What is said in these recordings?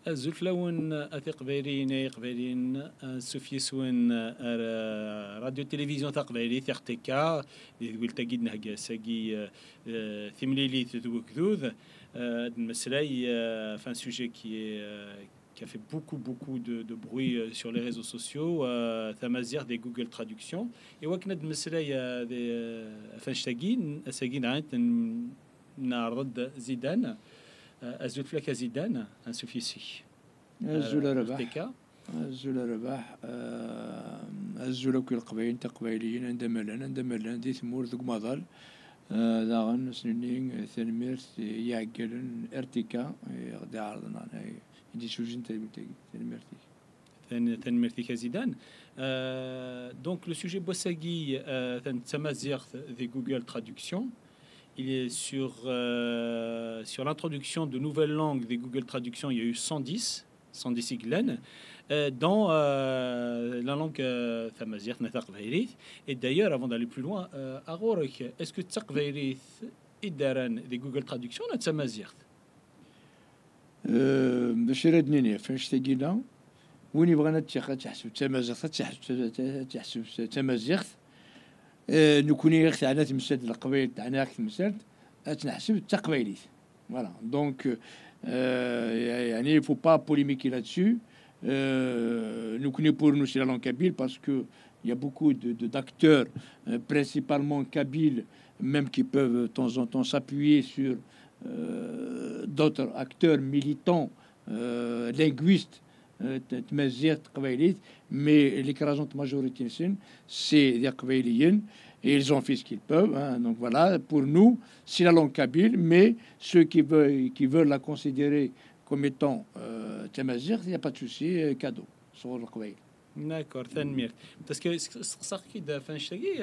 زلت لون أثق بيرين قبيلين سوفي سوين راديو تلفزيون تقبيلي ثقتك يقول تجد نهجا ساقي ثمليلي تذوق ذوذ المسلاي فان سوجي qui a fait beaucoup de bruit sur les réseaux sociaux ثمازيغ des Google Traduction et وكنا المسلاي فانشتاقين ساقين عاد نعرض زيدان أزلت لك زيدان انسوفيسي الزول رباح الزول رباح الزول كل قبائل تقبائليين عندما دي ثمور ذوك مظل داغن سنين ثنميرت يعقلن ارتكا غدا عرضنا يدي سوجين ثنميرتي ثنميرتي كزيدان دونك لو سوجي بوساغي ثمازيغ دي جوجل ترادكسيون. Il est sur l'introduction de nouvelles langues des Google Traductions, il y a eu 110 siglen dans la langue thamazigh Taqbailith. Et d'ailleurs, avant d'aller plus loin, Agorek, est-ce que Taqbailith idaran des Google Traductions ou Thamazigh? باش ردني فاش تجينا وين يبغينا تحسب تمازيغ نكوني غير تاعنا تمثل القبائل تاعنا غير تمثل تنحسب التقبايليت voilà donc يعني il faut pas polémiquer là-dessus nous connaissons pour nous c'est la langue kabyle parce que il y a beaucoup d'acteurs principalement kabyles même qui peuvent de temps en temps s'appuyer sur d'autres acteurs militants linguistes mais l'écrasante majorité c'est des Qabailiens et ils ont fait ce qu'ils peuvent hein. Donc voilà, pour nous c'est la langue kabyle, mais ceux qui veulent la considérer comme étant Tamazight, il n'y a pas de souci, cadeau sur le Qabail. D'accord, Tanmir. Parce que ça qui da fanchagi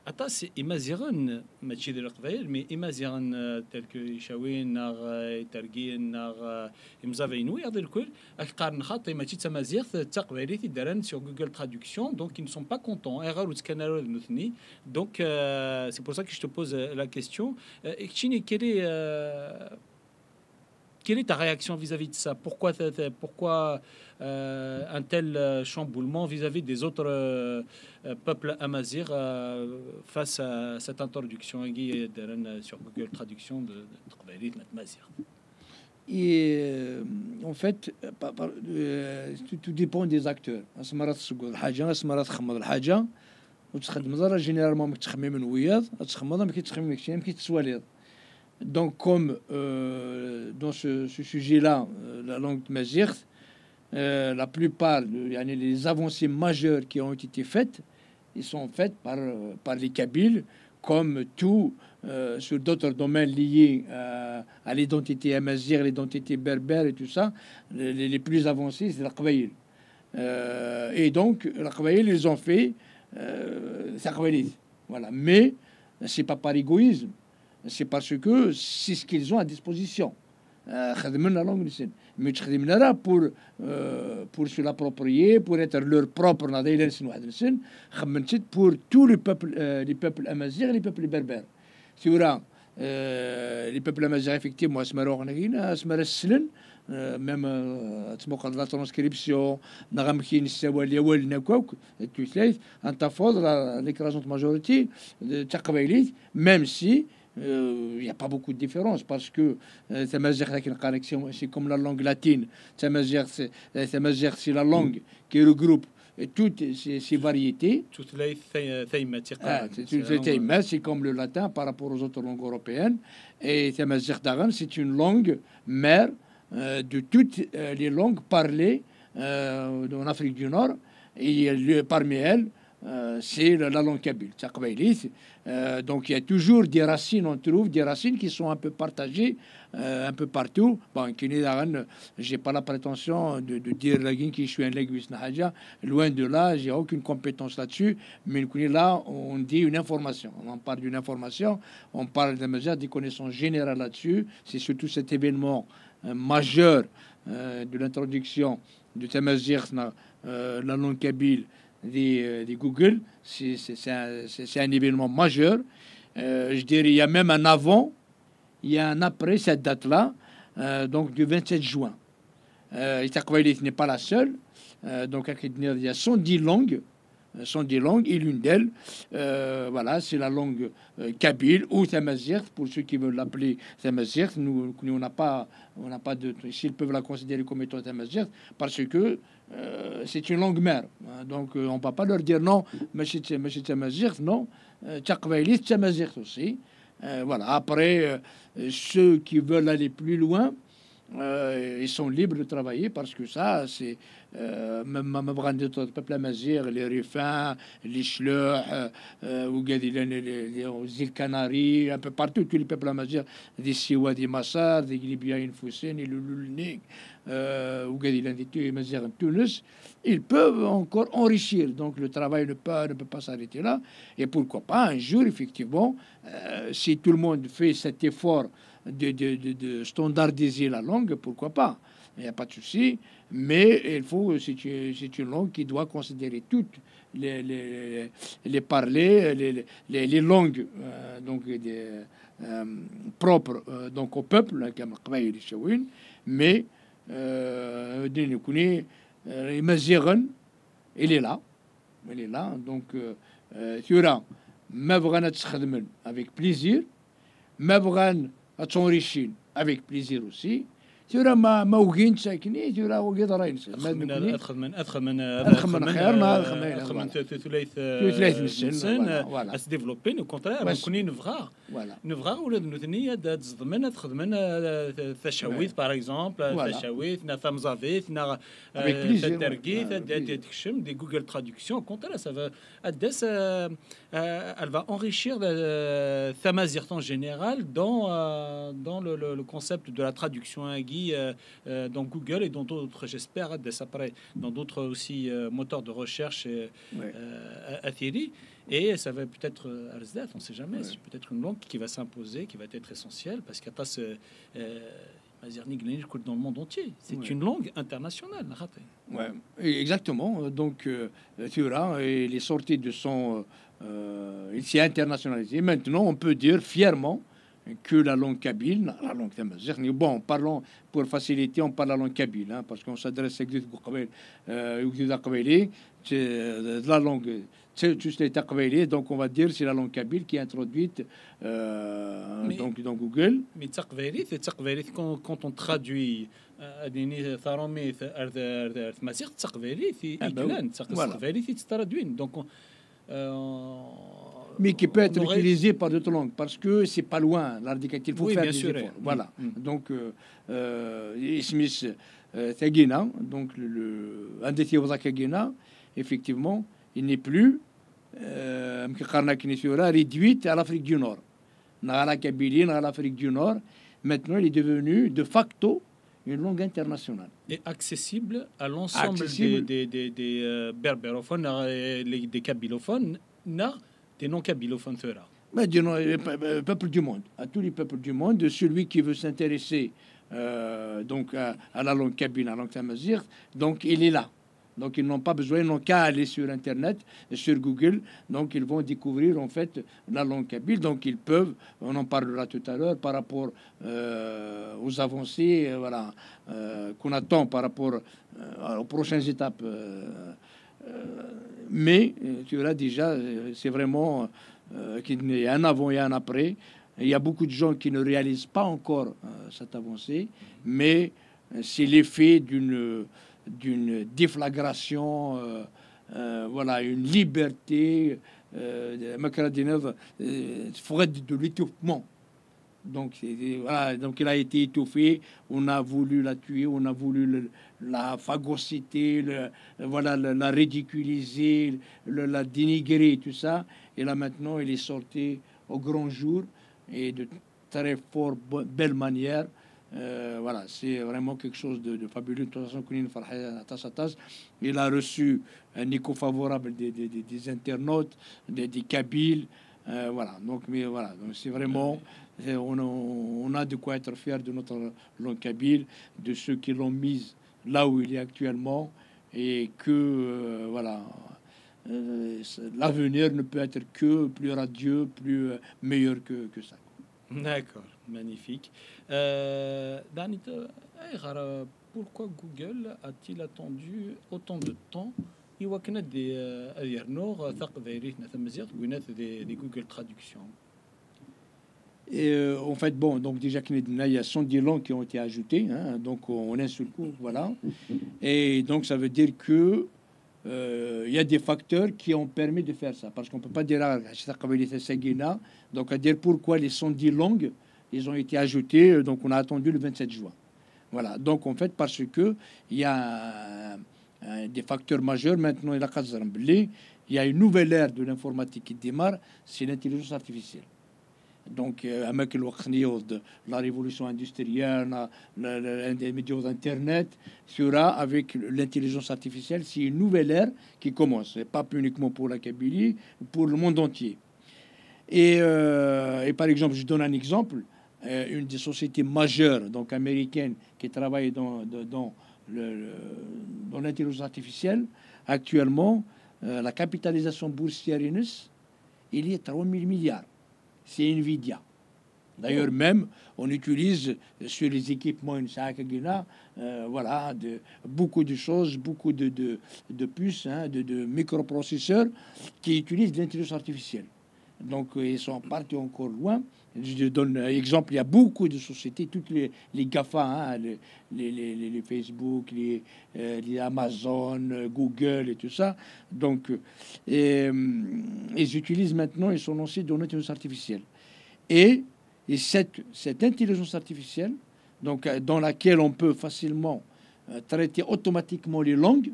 atas imaziran machi de l'Aqbail, mais imaziran tel que Shawin nar Targin nar Imzaveinou yard el kul aqarn khat machi Tamazight taqbaili daran sur Google Traduction, donc ils ne sont pas contents erreur ou scanner nutni. Donc c'est pour ça que je te pose la question. Ekchini quelle est ta réaction vis-à-vis de ça? Pourquoi un tel chamboulement vis-à-vis des autres peuples amazirs face à cette introduction sur Google Traduction de Taqbailith Mazir? Et en fait, tout dépend des acteurs. Donc, comme dans ce sujet-là, la langue mazigh, la plupart les avancées majeures qui ont été faites, ils sont faites par les Kabyles, comme tout sur d'autres domaines liés à l'identité amazigh, l'identité berbère et tout ça. Les plus avancés, c'est la Qabaïl. Et donc, la Qabaïl, ils ont fait ça. Voilà. Mais c'est pas par égoïsme. C'est parce que c'est ce qu'ils ont à disposition. La langue, mais pour se l'approprier, pour être leur propre, pour tous les peuples amazirs et les peuples berbères. C'est vrai, les peuples amazirs, effectivement, même la transcription, l'écrasante majorité de Taqbailith, même si il n'y a pas beaucoup de différence parce que c'est comme la langue latine. C'est la langue qui regroupe toutes ces variétés. Toutes les thématiques. C'est comme le latin par rapport aux autres langues européennes. Et c'est une langue mère de toutes les langues parlées en Afrique du Nord. Et parmi elles, c'est la langue kabyle, Taqbailith. Donc il y a toujours des racines, on trouve des racines qui sont un peu partagées un peu partout. Bon, j'ai pas la prétention de dire que je suis un linguiste, loin de là, j'ai aucune compétence là-dessus, mais là on dit une information, on parle d'une information, on parle des connaissances générales là-dessus. C'est surtout cet événement majeur de l'introduction de Tamazight, la langue kabyle, des Google, c'est un événement majeur. Je dirais, il y a même un avant, il y a un après cette date-là. donc du 27 juin. Et Taqbaylit n'est pas la seule. Donc il y a 110 langues. Sont des langues, et l'une d'elles, voilà, c'est la langue kabyle ou tamazight, pour ceux qui veulent l'appeler tamazight. Nous, on n'a pas de, s'ils peuvent la considérer comme étant tamazight, parce que c'est une langue mère. Donc, on ne va pas leur dire non, mais c'est tamazight, non, taqbaylit, tamazight aussi. Voilà. Après, ceux qui veulent aller plus loin, ils sont libres de travailler, parce que ça, c'est même d'autres peuples amazigh, les Rifins, les Chleuh, ou les îles Canaries, un peu partout, tous les peuples amazigh, des Siwa, des Massar, des Libyaïn, Foussen, et le Lulnik, ou des Amazigh, Tunis, ils peuvent encore enrichir. Donc le travail ne peut pas s'arrêter là. Et pourquoi pas un jour, effectivement, si tout le monde fait cet effort de standardiser la langue, pourquoi pas? Il n'y a pas de souci, mais il faut, c'est une langue qui doit considérer toutes les parler, les langues donc propres donc au peuple, mais il est là, donc tu auras avec plaisir, t'enrichir avec plaisir aussi. ترى ما وقين ساكنين ترى وقيد راينس أدخل من خيرنا أدخل من ثلاث مسن أس ديفلوبين وكونترير نكوني نفغا ولا نثنية دات زضمن أدخل من ثشاويث باغ إكزومبل ثشاويث نا ثمزافيث نا ترقيث تكشم دي جوجل تراديكسيون كونترير سافا أدس elle va enrichir Tamazight en général dans le concept de la traduction dans Google et dans d'autres, j'espère, après, dans d'autres aussi moteurs de recherche à Thierry. Et ça va peut-être, on ne sait jamais, c'est peut-être une langue qui va s'imposer, qui va être essentielle, parce qu'il n'y a pas ce... dans le monde entier. C'est une langue internationale. Ouais, exactement. Donc, Thura, il est sorti de son... il s'est internationalisé. Maintenant, on peut dire fièrement que la langue kabyle, la langue tamazight, bon, parlons pour faciliter, on parle la langue kabyle, hein, parce qu'on s'adresse à la langue, donc on va dire c'est la langue kabyle qui est introduite donc dans Google. Mais taqbaylit, quand on traduit donc mais qui peut être utilisé par d'autres langues, parce que c'est pas loin, l'indicatif, il faut faire des efforts. Voilà. Donc, Smith Tagina, donc un des Tagina, effectivement, il n'est plus réduit à l'Afrique du Nord. Dans la Kabylie, dans l'Afrique du Nord, maintenant, il est devenu de facto une langue internationale. Et accessible à l'ensemble des berbérophones, des kabylophones, des non-kabylophones. Mais du peuple du monde, à tous les peuples du monde, celui qui veut s'intéresser donc à la langue kabyle, à la langue tamazight, donc il est là. Donc ils n'ont pas besoin, ils n'ont qu'à aller sur Internet, sur Google, donc ils vont découvrir en fait la langue kabyle. Donc ils peuvent, on en parlera tout à l'heure, par rapport aux avancées voilà, qu'on attend par rapport aux prochaines étapes. Mais tu verras déjà, c'est vraiment qu'il y a un avant et un après. Il y a beaucoup de gens qui ne réalisent pas encore cette avancée, mais c'est l'effet d'une déflagration, voilà, une liberté, de l'étouffement. Donc, voilà, donc il a été étouffé, on a voulu la tuer, on a voulu la phagocyter, voilà, la ridiculiser, la dénigrer, tout ça. Et là maintenant, il est sorti au grand jour et de très fort belle manière. Voilà, c'est vraiment quelque chose de fabuleux. De toute façon, il a reçu un écho favorable des internautes, des Kabyles. Voilà, donc, mais voilà, donc c'est vraiment, on a de quoi être fier de notre langue kabyle, de ceux qui l'ont mise là où il est actuellement, et que voilà, l'avenir ne peut être que plus radieux, plus meilleur que ça. D'accord, magnifique. Dani, pourquoi Google a-t-il attendu autant de temps? يوكنا دي أديرنوغ ثقب ريتنا ثم زيادة وينات دي جوجل traduction. Et en fait, bon, donc déjà il y a 110 langues qui ont été ajoutées, hein, donc on un seul coup, voilà. Et donc ça veut dire que il y a des facteurs qui ont permis de faire ça, parce qu'on peut pas dire donc à dire pourquoi les 110 langues ils ont été ajoutées, donc on a attendu le 27 juin. Voilà, donc en fait parce que il y a des facteurs majeurs maintenant, il y a une nouvelle ère de l'informatique qui démarre, c'est l'intelligence artificielle. Donc, avec la révolution industrielle, les médias d'Internet, sera avec l'intelligence artificielle, c'est une nouvelle ère qui commence, et pas uniquement pour la Kabylie, pour le monde entier. Et par exemple, je donne un exemple, une des sociétés majeures, donc américaines, qui travaille dans l'intelligence artificielle, actuellement, la capitalisation boursière il y a 3 000 milliards. C'est Nvidia. D'ailleurs, même, on utilise sur les équipements voilà, beaucoup de choses, beaucoup de puces, hein, de microprocesseurs qui utilisent l'intelligence artificielle. Donc, ils sont partis encore loin. Je donne un exemple, il y a beaucoup de sociétés, toutes les GAFA, hein, les Facebook, les Amazon, Google et tout ça. Donc, ils utilisent maintenant, ils sont lancés dans l'intelligence artificielle. Et cette intelligence artificielle, donc, dans laquelle on peut facilement traiter automatiquement les langues,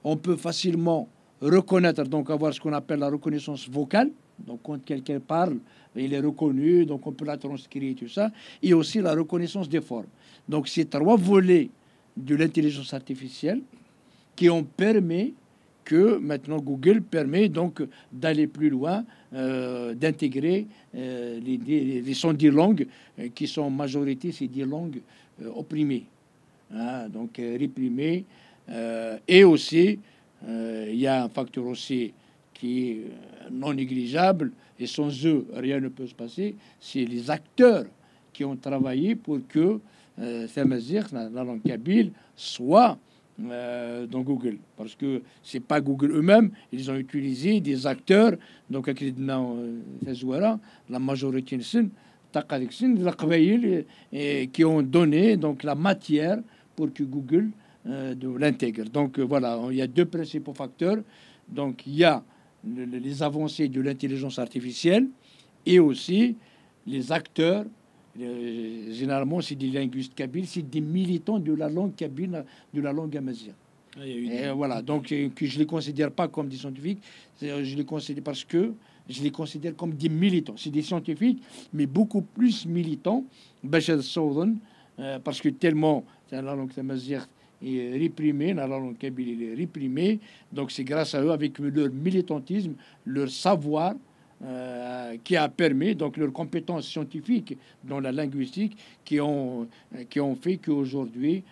on peut facilement reconnaître, donc avoir ce qu'on appelle la reconnaissance vocale. Donc, quand quelqu'un parle, il est reconnu, donc on peut la transcrire et tout ça. Et aussi la reconnaissance des formes. Donc, ces 3 volets de l'intelligence artificielle qui ont permis que maintenant Google permet donc d'aller plus loin, d'intégrer les 110 langues qui sont en majorité ces 10 langues opprimées, hein, donc réprimées. Et aussi, il y a un facteur aussi qui est non négligeable, et sans eux, rien ne peut se passer, c'est les acteurs qui ont travaillé pour que la langue kabyle soit dans Google. Parce que c'est pas Google eux-mêmes, ils ont utilisé des acteurs, donc la majorité qui ont donné donc la matière pour que Google l'intègre. Donc voilà, il y a 2 principaux facteurs. Donc il y a les avancées de l'intelligence artificielle et aussi les acteurs. Généralement, c'est des linguistes kabyles, c'est des militants de la langue kabyle, de la langue amazigh. Et voilà, donc que je les considère pas comme des scientifiques, je les considère parce que je les considère comme des militants. C'est des scientifiques, mais beaucoup plus militants, parce que tellement la langue amazigh est réprimée, la langue kabyle est réprimée, donc c'est grâce à eux, avec leur militantisme, leur savoir, qui a permis, donc leurs compétences scientifiques dans la linguistique, qui ont fait qu'aujourd'hui,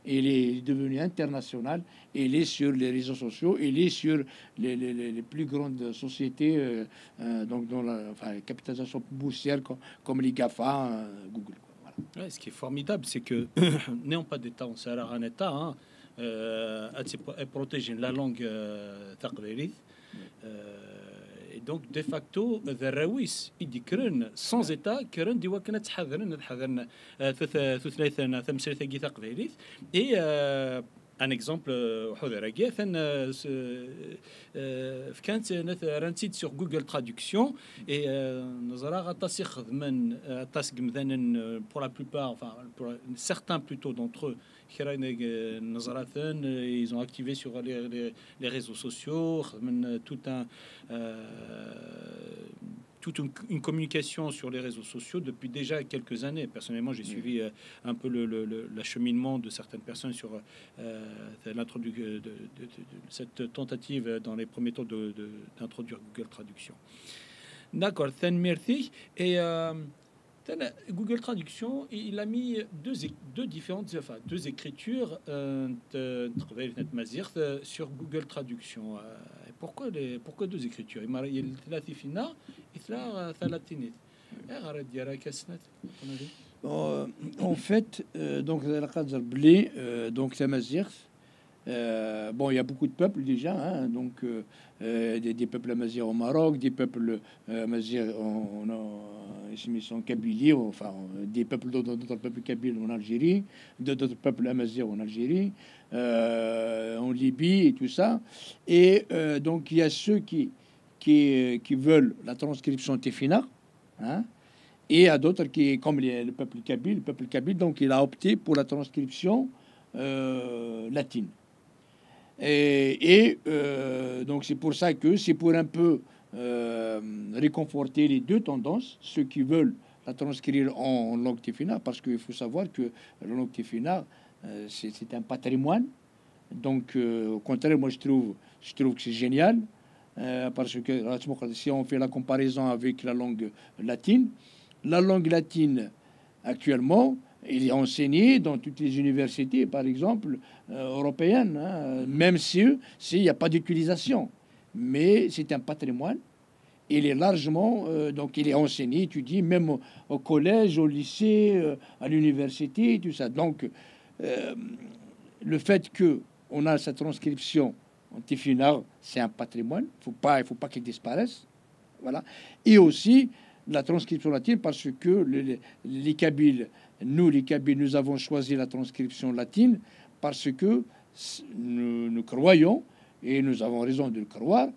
il est devenu international, il est sur les réseaux sociaux, il est sur les plus grandes sociétés, donc dans la capitalisation boursière comme les GAFA, Google. Quoi, voilà. Ouais, ce qui est formidable, c'est que n'ayant pas d'État, on sert à un État, hein, protéger la langue taqbaylit. Et donc de facto الراويس يذكرن sans état كرن ديوا كانت تحذرن ثلاثه ثمثله تقبيليت et un exemple حضر كاثن كانت رانسيت sur Google Traduction et نظرا غطاسيخ من تاسك مثلا pour la plupart, enfin pour certains plutôt d'entre eux, ils ont activé sur les réseaux sociaux toute une communication sur les réseaux sociaux depuis déjà quelques années. Personnellement, j'ai suivi un peu l'acheminement de certaines personnes sur l'introduction de cette tentative dans les premiers temps d'introduire Google Traduction. D'accord, merci. Et Google Traduction, il a mis deux différentes, enfin, deux écritures sur Google Traduction. Pourquoi deux écritures? Il y a ثلاثي فينا إثناء ثلاثينات. غير ديالها كاسنات. En fait, donc la Khadr Blé, donc Tamazigh. Bon, il y a beaucoup de peuples déjà, hein, donc des peuples amazirs au Maroc, des peuples amazirs en Kabylie, enfin des peuples d'autres peuples kabyles en Algérie, d'autres peuples amazirs en Algérie, en Libye et tout ça. Et donc il y a ceux qui veulent la transcription Tefina, hein, et à d'autres qui, comme le peuple kabyle, donc il a opté pour la transcription latine. Donc c'est pour ça que c'est pour un peu réconforter les deux tendances, ceux qui veulent la transcrire en langue tefina, parce qu'il faut savoir que la langue tefina, c'est un patrimoine. Donc au contraire, moi je trouve que c'est génial, parce que si on fait la comparaison avec la langue latine actuellement, il est enseigné dans toutes les universités, par exemple, européennes, hein, même s'il n'y a pas d'utilisation. Mais c'est un patrimoine. Il est largement, donc il est enseigné, étudié, même au collège, au lycée, à l'université, tout ça. Donc, le fait qu'on a cette transcription en Tefina, c'est un patrimoine. Il faut pas qu'il disparaisse. Voilà. Et aussi, la transcription latine, parce que les Kabyles, nous avons choisi la transcription latine parce que nous croyons, et nous avons raison de le croire,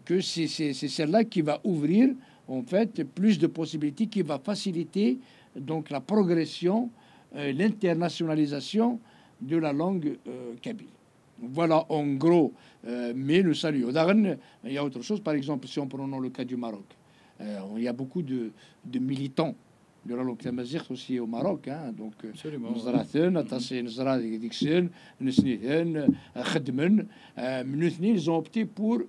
que c'est celle-là qui va ouvrir en fait plus de possibilités, qui va faciliter donc la progression, l'internationalisation de la langue kabyle. Voilà en gros, mais nous saluons. Il y a autre chose, par exemple, si on prend le cas du Maroc. Il y a beaucoup de militants de la langue tamazight aussi au Maroc, hein, donc ils ont opté pour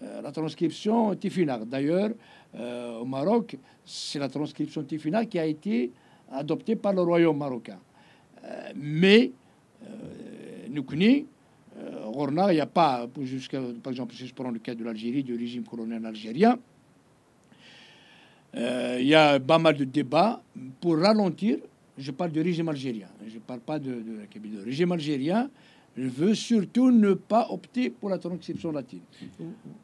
la transcription Tefina. D'ailleurs, au Maroc, c'est la transcription Tefina qui a été adoptée par le royaume marocain. Mais nous connaissons, il n'y a pas, par exemple, si je prends le cas de l'Algérie, du régime colonial algérien, il y a pas mal de débats pour ralentir. Je parle du régime algérien, je ne parle pas de la Kabylie. Le régime algérien veut surtout ne pas opter pour la transcription latine.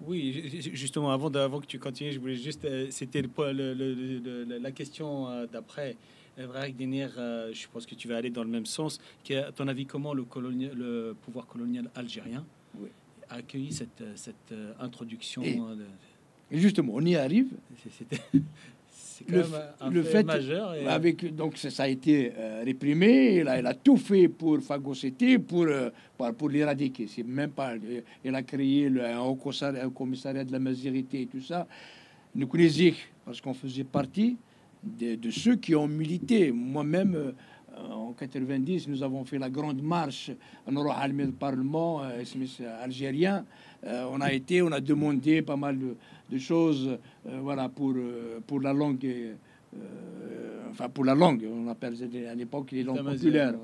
Oui, justement, avant que tu continues, je voulais juste, c'était la question d'après. Je pense que tu vas aller dans le même sens. À ton avis, comment le pouvoir colonial algérien a accueilli cette introduction Et justement, on y arrive. C'est quand même un fait majeur. Donc ça a été réprimé. Il a tout fait pour phagocyter, pour l'éradiquer. C'est même pas. Il a créé un commissariat de la mazérité et tout ça. Nous connaissions parce qu'on faisait partie de ceux qui ont milité. Moi-même, en 90, nous avons fait la grande marche en le Parlement algérien. On a demandé pas mal de choses, voilà, pour la langue, pour la langue. On appelle à l'époque les langues populaires.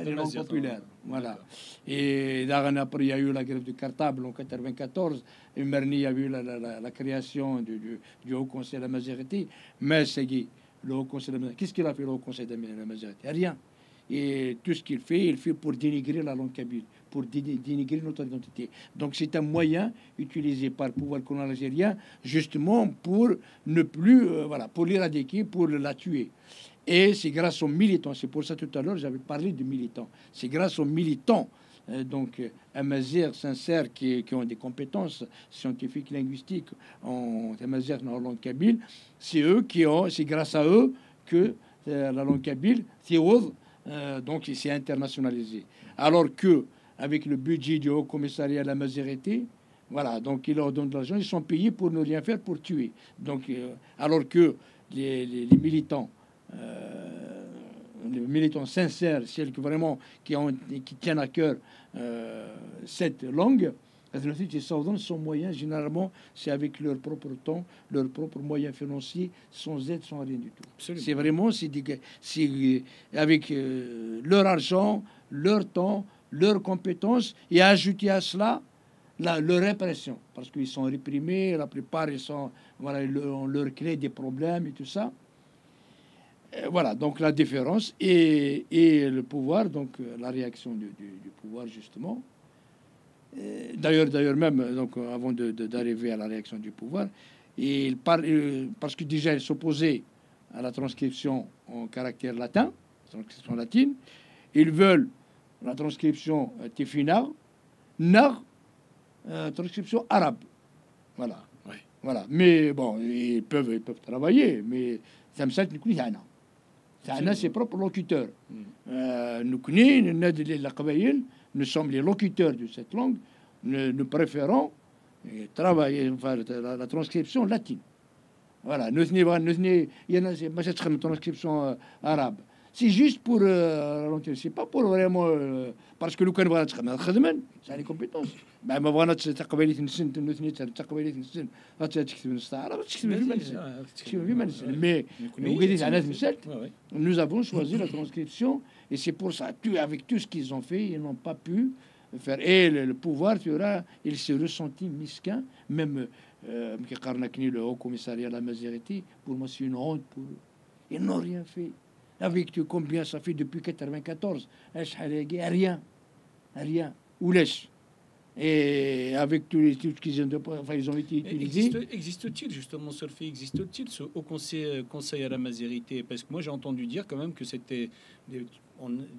Les langues populaires, voilà. Et après, il y a eu la grève du Cartable en 94. Et Merni, il y a eu la création du Haut Conseil de la majorité. Mais c'est le Haut Conseil de la majorité. Qu'est-ce qu'il a fait, le Haut Conseil de la majorité? Rien. Et tout ce qu'il fait, il fait pour dénigrer la langue kabyle, pour dénigrer notre identité. Donc c'est un moyen utilisé par le pouvoir colonial algérien justement pour ne plus, pour l'éradiquer, pour la tuer. Et c'est grâce aux militants, c'est pour ça tout à l'heure j'avais parlé de militants, c'est grâce aux militants, donc amazirs sincères qui ont des compétences scientifiques, linguistiques en amazirs dans la langue kabyle, c'est grâce à eux que la langue kabyle, donc il s'est internationalisé. Alors que avec le budget du Haut Commissariat à la Mazérité, voilà, donc ils leur donnent de l'argent, ils sont payés pour ne rien faire, pour tuer. Donc alors que les militants sincères, celles qui vraiment qui tiennent à cœur cette langue, Sans moyens, généralement, c'est avec leur propre temps, leurs propres moyens financiers, sans aide, sans rien du tout. Absolument. C'est vraiment, c'est avec leur argent, leur temps, leurs compétences, et ajouter à cela leur répression, parce qu'ils sont réprimés, la plupart, ils sont, voilà, on leur crée des problèmes et tout ça. Voilà, donc la différence et le pouvoir, donc la réaction du pouvoir, justement. D'ailleurs même, donc, avant d'arriver à la réaction du pouvoir, il parle, parce que déjà, il s'opposait à la transcription en caractère latin, transcription latine. Ils veulent la transcription Tifina, Nar, transcription arabe. Voilà. Ouais. Voilà. Mais bon, ils peuvent travailler, mais ça me semble que c'est ses propres locuteurs. Nous sommes les locuteurs de cette langue. Nous préférons travailler, enfin, la transcription latine. Voilà. Nous avons transcription arabe. C'est juste pour c'est pas pour vraiment parce que le كان بغا تخدم c'est les compétences. ما بغانا تقبيليه نسن نثني تقبيليه نسن تكتب نستعرب تكتب في منسن mais nous avons choisi la transcription et c'est pour ça avec tout ce qu'ils ont fait ils n'ont pas pu faire et le pouvoir tu vois il s'est ressenti mesquin même le haut commissariat à la majorité pour moi c'est une honte pour eux. Ils n'ont rien fait. Avec combien ça fait depuis 94 rien, ou laisse. Et avec tous les trucs qu'ils ont été utilisés. Existe-t-il justement ce fait? Existe-t-il ce haut conseil à la majorité? Parce que moi j'ai entendu dire quand même que c'était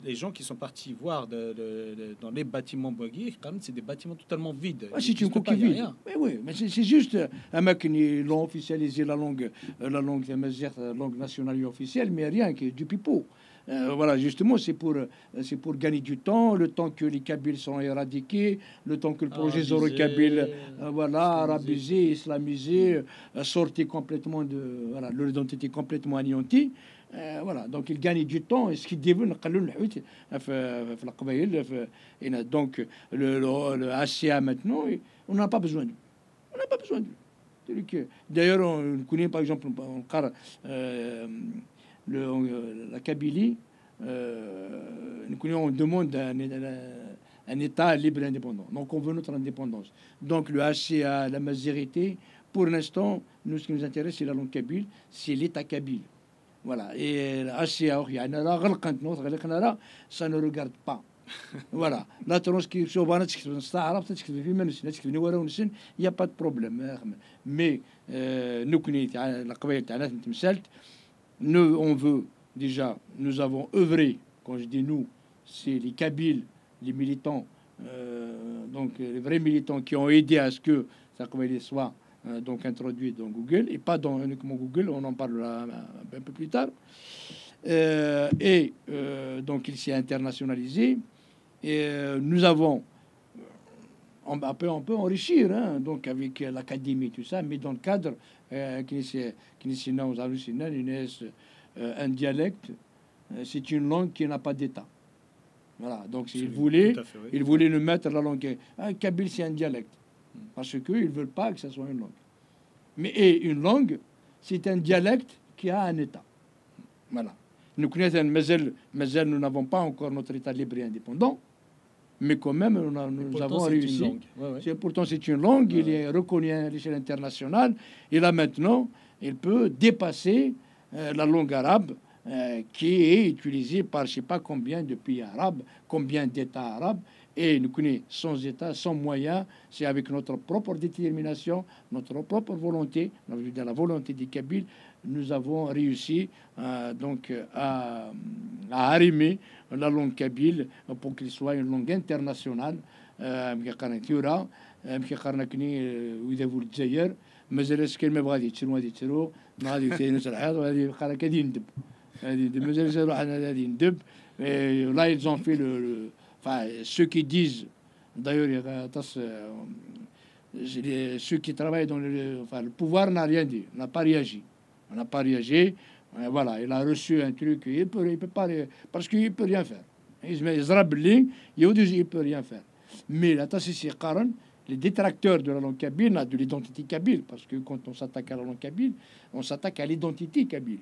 les gens qui sont partis voir dans les bâtiments Boisguy, quand même c'est des bâtiments totalement vides. C'est une coquille vide. Oui, mais c'est juste un mec qui l'ont officialisé la langue nationale et officielle, mais rien que du pipeau. Voilà, justement, c'est pour gagner du temps, le temps que les Kabyles sont éradiqués, le temps que le projet Zoro-Kabyle, arabisé, islamisé, sorti complètement voilà, leur identité complètement anéantie. Voilà, donc ils gagnent du temps et ce qui devient donc le ACA maintenant, on n'a pas besoin d'eux. On n'a pas besoin d'eux. D'ailleurs, on connaît par exemple la Kabylie, on demande un État libre et indépendant. Donc on veut notre indépendance. Donc le HCA, la majorité, pour l'instant, nous ce qui nous intéresse, c'est la langue kabyle, c'est l'État kabyle. Voilà. Et HCA, ça ne regarde pas. Voilà. La transcription, il n'y a pas de problème. Mais nous, on veut déjà, nous avons œuvré, quand je dis nous, c'est les Kabyles, les militants, donc les vrais militants qui ont aidé à ce que ça soit donc introduit dans Google, et pas dans uniquement Google, on en parlera un peu plus tard. Donc il s'est internationalisé, et nous avons, on peut enrichir, hein, donc avec l'académie, tout ça, mais dans le cadre un dialecte, c'est une langue qui n'a pas d'état. Voilà, donc il voulait nous mettre la langue. Kabyle, c'est un dialecte. Parce qu'ils ne veulent pas que ça soit une langue. Mais une langue, c'est un dialecte qui a un état. Voilà. Nous connaissons, mais nous n'avons pas encore notre état libre et indépendant. Mais quand même, nous avons réussi. Pourtant, c'est une langue, il est reconnu à l'échelle internationale. Et là, maintenant, il peut dépasser la langue arabe qui est utilisée par je ne sais pas combien de pays arabes, combien d'États arabes. Et nous connaissons sans État, sans moyens, c'est avec notre propre détermination, notre propre volonté, la volonté des Kabyles, nous avons réussi donc à arrimer la langue kabyle pour qu'il soit une langue internationale. مازال كلمه بغا يتشرو غادي يتشرو ما غادي يتنس الحيط وغادي يبقى لك غادي يندب هذه مازال راح غادي يندب là ils ont fait enfin ceux qui disent d'ailleurs ceux qui travaillent dans le pouvoir n'a rien dit, n'a pas réagi. On n'a pas réagi. Voilà, il a reçu un truc, il peut pas parce qu'il peut rien faire. Il peut rien faire. Mais la tasse c'est Qaran, les détracteurs de la langue kabyle, de l'identité kabyle, parce que quand on s'attaque à la langue kabyle, on s'attaque à l'identité kabyle.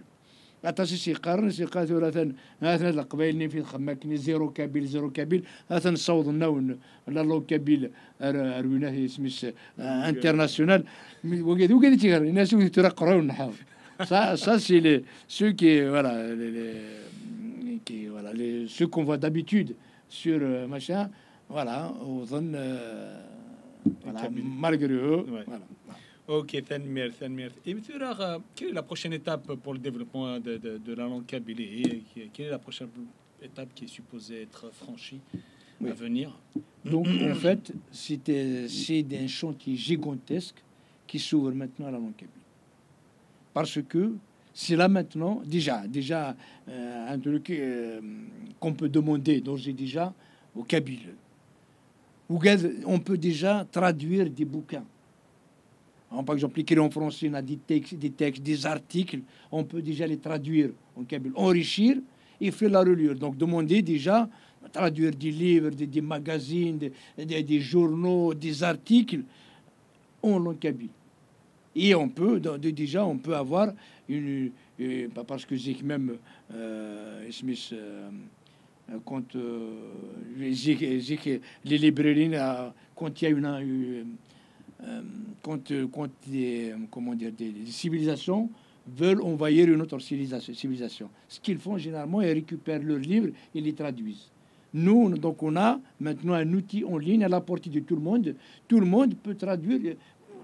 عطاش شي قرن شي قاتل هذا القبائل في خماكني زيرو كابيل زيرو كابيل هذا نصوض النون لا لو كابيل رويناه اسمس انترناسيونال وقال تيغر الناس تقراو نحاول ça c'est les ceux qui voilà qui voilà les ceux qu'on voit d'habitude sur machin voilà وظن voilà malgré eux voilà. Ok, Thanmir. Et quelle est la prochaine étape pour le développement de la langue kabylie? Quelle est la prochaine étape qui est supposée être franchie à venir? Donc, en fait, c'est un chantier gigantesque qui s'ouvre maintenant à la langue kabyle. Parce que c'est là maintenant, déjà un truc qu'on peut demander d'ores et déjà au kabyle. On peut déjà traduire des bouquins. Par exemple, écrit en français, on a des textes, des articles, on peut déjà les traduire en kabyle, enrichir et faire la reliure. Donc, demander déjà, traduire des livres, des magazines, des journaux, des articles en langue kabyle. Et on peut, déjà, on peut avoir parce que j'ai même, Smith, quand les librairies, quand il y a une quand comment dire, des civilisations veulent envahir une autre civilisation. Ce qu'ils font généralement, ils récupèrent leurs livres et les traduisent. Nous, donc, on a maintenant un outil en ligne à la portée de tout le monde. Tout le monde peut traduire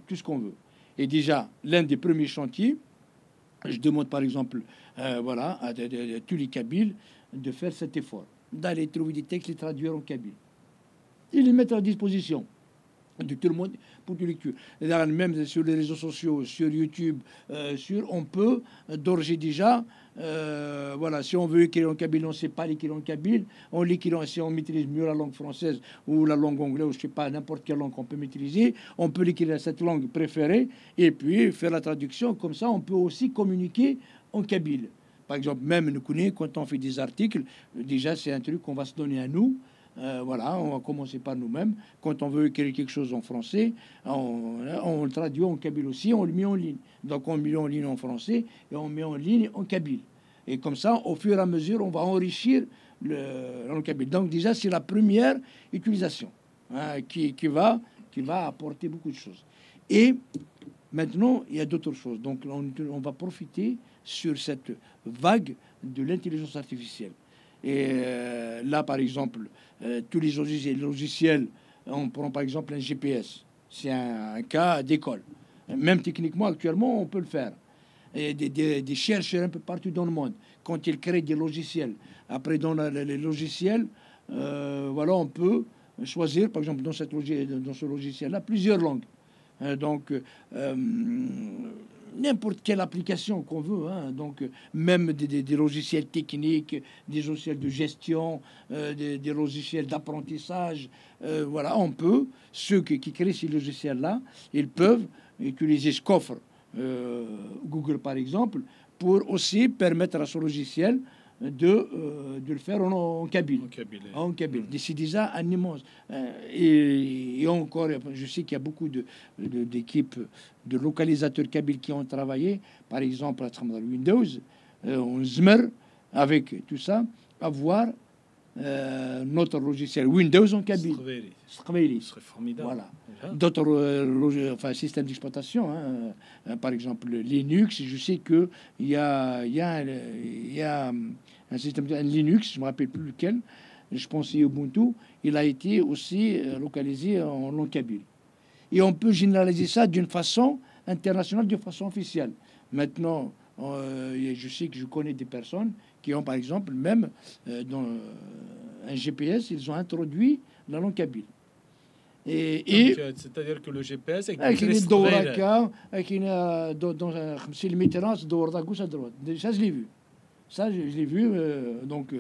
tout ce qu'on veut. Et déjà, l'un des premiers chantiers, je demande par exemple voilà, à tous les Kabyles de faire cet effort, d'aller trouver des textes, les traduire en kabyle et les mettre à disposition de tout le monde pour toute lecture. Même sur les réseaux sociaux, sur YouTube, on peut d'ores et déjà, voilà, si on veut écrire en kabyle, on ne sait pas l'écrire en kabyle, on l'écrit, si on maîtrise mieux la langue française ou la langue anglaise, ou je ne sais pas, n'importe quelle langue qu'on peut maîtriser, on peut l'écrire à cette langue préférée et puis faire la traduction. Comme ça, on peut aussi communiquer en kabyle. Par exemple, même nous connaissons, quand on fait des articles, déjà c'est un truc qu'on va se donner à nous. Voilà, on va commencer par nous-mêmes. Quand on veut écrire quelque chose en français, on le traduit en kabyle aussi, on le met en ligne. Donc on le met en ligne en français et on met en ligne en kabyle. Et comme ça, au fur et à mesure, on va enrichir le kabyle. Donc déjà, c'est la première utilisation qui va apporter beaucoup de choses. Et maintenant, il y a d'autres choses. Donc on va profiter sur cette vague de l'intelligence artificielle. Et là, par exemple, tous les logiciels, on prend par exemple un GPS. C'est un cas d'école. Même techniquement, actuellement, on peut le faire. Et des chercheurs un peu partout dans le monde, quand ils créent des logiciels, après dans les logiciels, voilà, on peut choisir, par exemple, dans ce logiciel-là, plusieurs langues. Donc, n'importe quelle application qu'on veut, donc même des logiciels techniques, des logiciels de gestion, des logiciels d'apprentissage, voilà, on peut, ceux qui créent ces logiciels-là, ils peuvent utiliser ce coffre Google par exemple, pour aussi permettre à ce logiciel de le faire en kabyle. En kabyle. C'est déjà un immense. Et encore, je sais qu'il y a beaucoup d'équipes de localisateurs kabyles qui ont travaillé, par exemple, à travers Windows, on Zmer, avec tout ça, avoir notre logiciel Windows en kabyle. Ce serait formidable. Voilà. D'autres systèmes d'exploitation, par exemple Linux, je sais qu'il y a un système, un Linux, je ne me rappelle plus lequel, je pense Ubuntu, il a été aussi localisé en langue kabyle. Et on peut généraliser ça d'une façon internationale, d'une façon officielle. Maintenant, je sais que je connais des personnes qui ont, par exemple, même dans un GPS, ils ont introduit la langue kabyle. C'est-à-dire que le GPS avec ça je l'ai vu. Ça, je l'ai vu. Donc,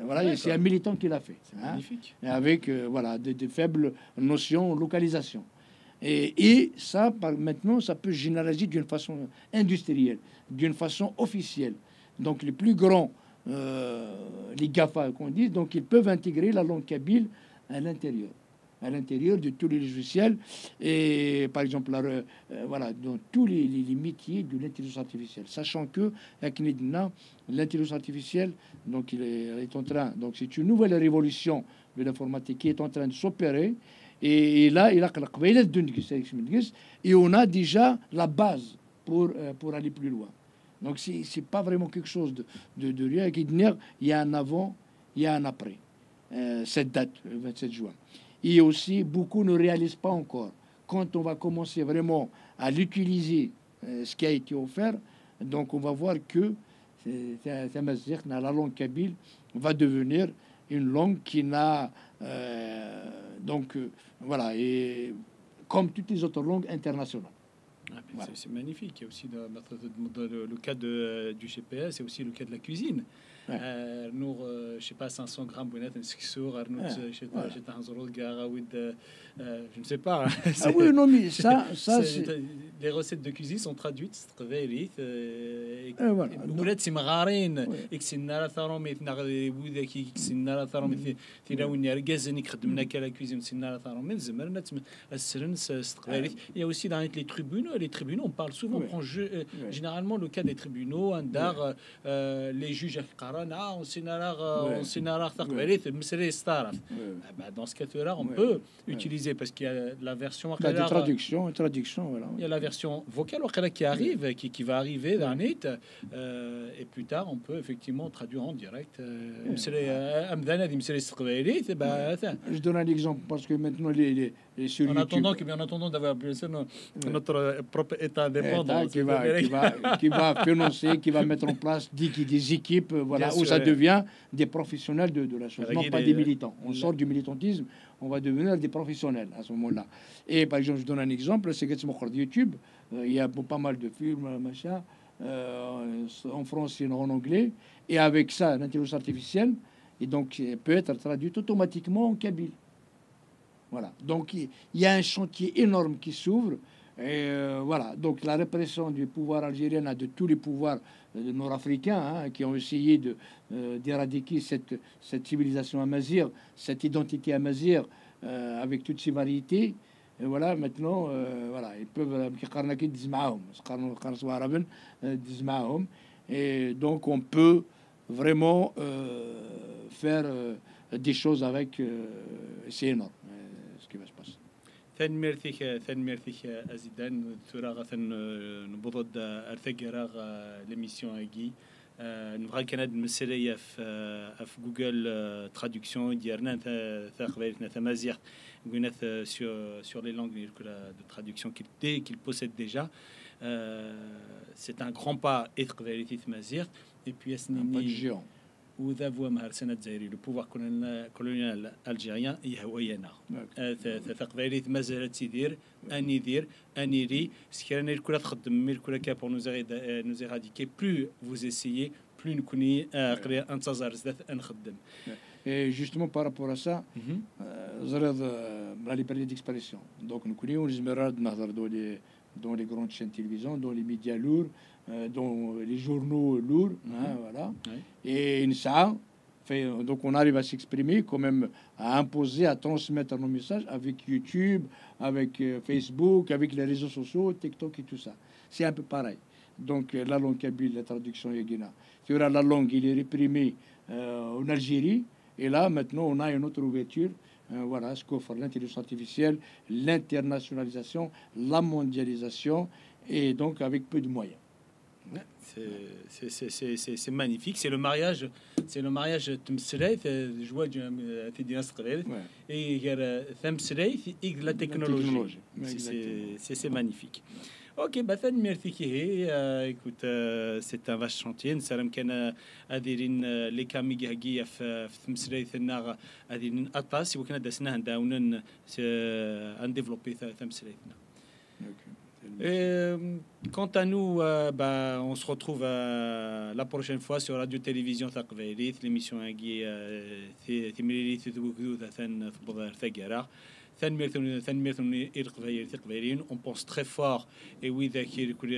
voilà, c'est un militant qui l'a fait. C'est magnifique. Avec voilà, des faibles notions de localisation. Et ça, maintenant, ça peut généraliser d'une façon industrielle, d'une façon officielle. Donc, les plus grands, les GAFA qu'on dit, donc ils peuvent intégrer la langue kabyle à l'intérieur. à l'intérieur de tous les logiciels et par exemple voilà, dans tous les métiers de l'intelligence artificielle, sachant que avec l'intelligence artificielle, donc il est en train, donc c'est une nouvelle révolution de l'informatique qui est en train de s'opérer. Et là, et on a déjà la base pour aller plus loin. Donc, c'est pas vraiment quelque chose de rien. Il y a un avant, il y a un après cette date, le 27 juin. Et aussi, beaucoup ne réalisent pas encore. Quand on va commencer vraiment à l'utiliser, ce qui a été offert, donc on va voir que la langue kabyle va devenir une langue qui n'a... voilà, et comme toutes les autres langues internationales. Voilà. C'est magnifique. Il y a aussi le cas du GPS, et aussi le cas de la cuisine. Nous, je sais pas, 500 grammes de je ne sais pas. Ah oui, non, mais ça les recettes de cuisine sont traduites. Il y a aussi dans les tribunaux, on parle souvent, on prend généralement le cas des tribunaux, les juges on dans ce cas-là, on peut utiliser, parce qu'il y a la version traduction, voilà. Il y a la version vocale qui arrive, qui va arriver dans et plus tard on peut effectivement traduire en direct. Je donne un exemple parce que maintenant en attendant d'avoir notre propre État indépendant qui va financer, qui va mettre en place des équipes, voilà, où ça devient des professionnels de la chose, non pas des militants. On sort du militantisme, on va devenir des professionnels à ce moment-là. Et par exemple, je donne un exemple, c'est que sur YouTube, il y a pas mal de films, machin, en français et en anglais, et avec ça, l'intelligence artificielle, et donc peut être traduite automatiquement en kabyle. Voilà. Donc il y a un chantier énorme qui s'ouvre. Et voilà. Donc la répression du pouvoir algérien, de tous les pouvoirs nord-africains qui ont essayé d'éradiquer cette civilisation amazigh, cette identité amazigh avec toutes ses variétés. Et voilà, maintenant, voilà, ils peuvent et donc on peut vraiment faire des choses avec. C'est énorme ce qui va se passer. ثانميرثيك أزيدان تراغ نبضد أرثقراغ l'émission أجي نبغى كناد مسألة في جوجل traduction ديالنا ثقبلتنا ثمازيغ قلنا sur les langues de traduction qu'il possède déjà. C'est un grand pas être vérité ثمازيغ et puis أسنيني وذابوا مهر سنة زيري le pouvoir colonial algérien يهوينا تقبيلي مازالت تدير اني دير اني ري سكرنا الكل تخدم الكل كا pour nous éradiquer. Plus vous essayez, plus نكوني قري انتظر زاد نخدم. Et justement par rapport à ça, la liberté d'expression. Donc nous connaissons les émeraudes dans les grandes chaînes de télévision, dans les médias lourds, dans les journaux lourds, voilà. Et donc on arrive à s'exprimer, quand même à imposer, à transmettre nos messages avec YouTube, avec Facebook, avec les réseaux sociaux, TikTok et tout ça. C'est un peu pareil. Donc la langue kabyle, la traduction yéguina. La langue, il est réprimée en Algérie, et là maintenant on a une autre ouverture. Voilà ce qu'offre l'intelligence artificielle, l'internationalisation, la mondialisation, et donc avec peu de moyens. C'est magnifique. C'est le mariage et la technologie. C'est magnifique. Ok, Bathan, merci. Écoute, c'est un vaste chantier. Nous sommes les camigagi à Atas, si vous connaissez un développé quant à nous, on se retrouve la prochaine fois sur Radio Télévision Thaqbaïlit, l'émission ثانميرثون إرقبيرين on pense très fort et oui ذاكير كل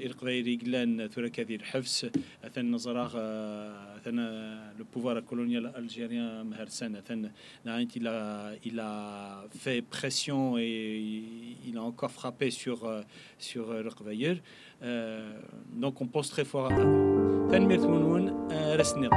إرقبيري قلان ثورة كثير حفص ثان نظرة ثان le pouvoir colonial algérien مهرسان ثان il a fait pression et il a encore frappé sur إرقبير donc on pense très fort ثانميرثون رسني